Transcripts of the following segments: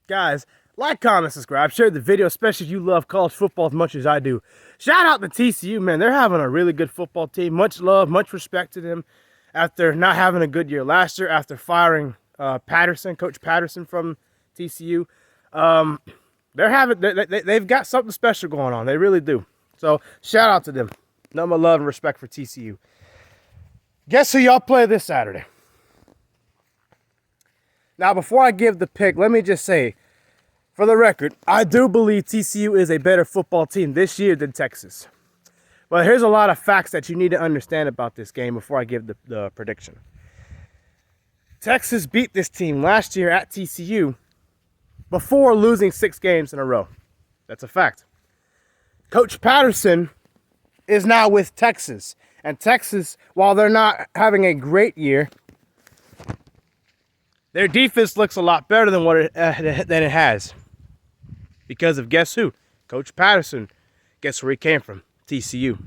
Guys, like, comment, subscribe, share the video, especially if you love college football as much as I do. Shout out to TCU, man. They're having a really good football team. Much love, much respect to them after not having a good year last year, after firing Coach Patterson from TCU. They've got something special going on. They really do. So shout out to them. Nothing but love and respect for TCU. Guess who y'all play this Saturday? Now, before I give the pick, let me just say, for the record, I do believe TCU is a better football team this year than Texas. But here's a lot of facts that you need to understand about this game before I give the prediction. Texas beat this team last year at TCU before losing 6 games in a row. That's a fact. Coach Patterson is now with Texas. And Texas, while they're not having a great year, their defense looks a lot better than than it has. Because of guess who? Coach Patterson. Guess where he came from? TCU.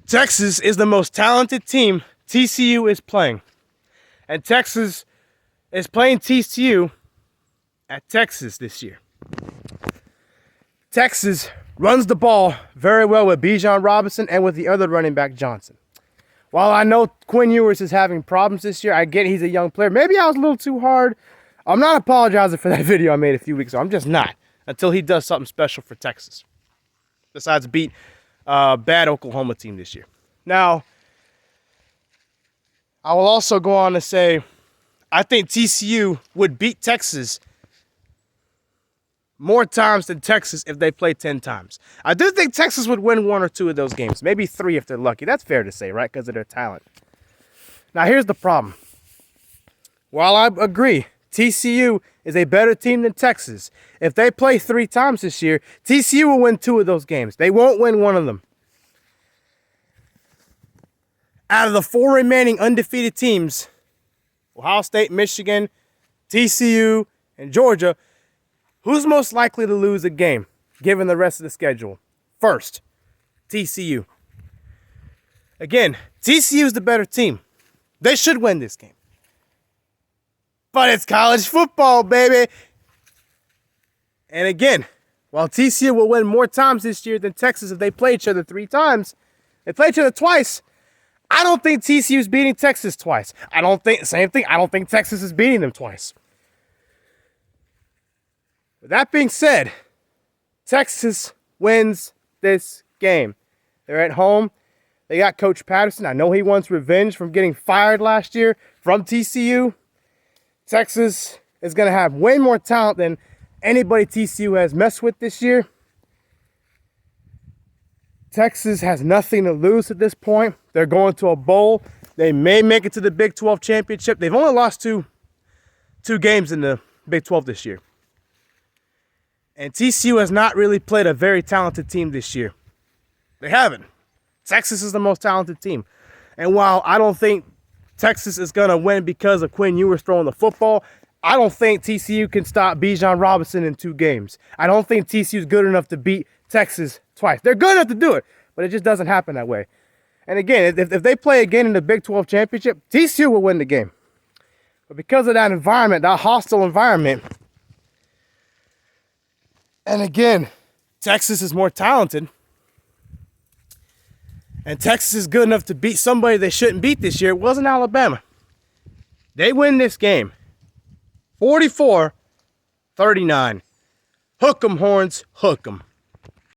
Texas is the most talented team TCU is playing. And Texas is playing TCU at Texas this year. Texas runs the ball very well with Bijan Robinson and with the other running back, Johnson. While I know Quinn Ewers is having problems this year, I get he's a young player. Maybe I was a little too hard. I'm not apologizing for that video I made a few weeks ago. I'm just not. Until he does something special for Texas. Besides beat a bad Oklahoma team this year. Now, I will also go on to say, I think TCU would beat Texas more times than Texas if they play 10 times. I do think Texas would win 1 or 2 of those games. Maybe 3 if they're lucky. That's fair to say, right? Because of their talent. Now, here's the problem. While I agree, TCU is a better team than Texas. If they play 3 times this year, TCU will win 2 of those games. They won't win 1 of them. Out of the 4 remaining undefeated teams, Ohio State, Michigan, TCU, and Georgia, who's most likely to lose a game, given the rest of the schedule? First, TCU. Again, TCU is the better team. They should win this game. But it's college football, baby. And again, while TCU will win more times this year than Texas if they play each other 3 times, they play each other twice. I don't think TCU is beating Texas twice. I don't think Texas is beating them twice. With that being said, Texas wins this game. They're at home. They got Coach Patterson. I know he wants revenge from getting fired last year from TCU. Texas is going to have way more talent than anybody TCU has messed with this year. Texas has nothing to lose at this point. They're going to a bowl. They may make it to the Big 12 championship. They've only lost two games in the Big 12 this year. And TCU has not really played a very talented team this year. They haven't. Texas is the most talented team. And while I don't think Texas is going to win because of Quinn Ewers throwing the football, I don't think TCU can stop Bijan Robinson in 2 games. I don't think TCU is good enough to beat Texas twice. They're good enough to do it, but it just doesn't happen that way. And again, if they play again in the Big 12 championship, TCU will win the game. But because of that environment, that hostile environment, and again, Texas is more talented, and Texas is good enough to beat somebody they shouldn't beat this year. It wasn't Alabama. They win this game 44-39. Hook 'em, Horns, hook 'em.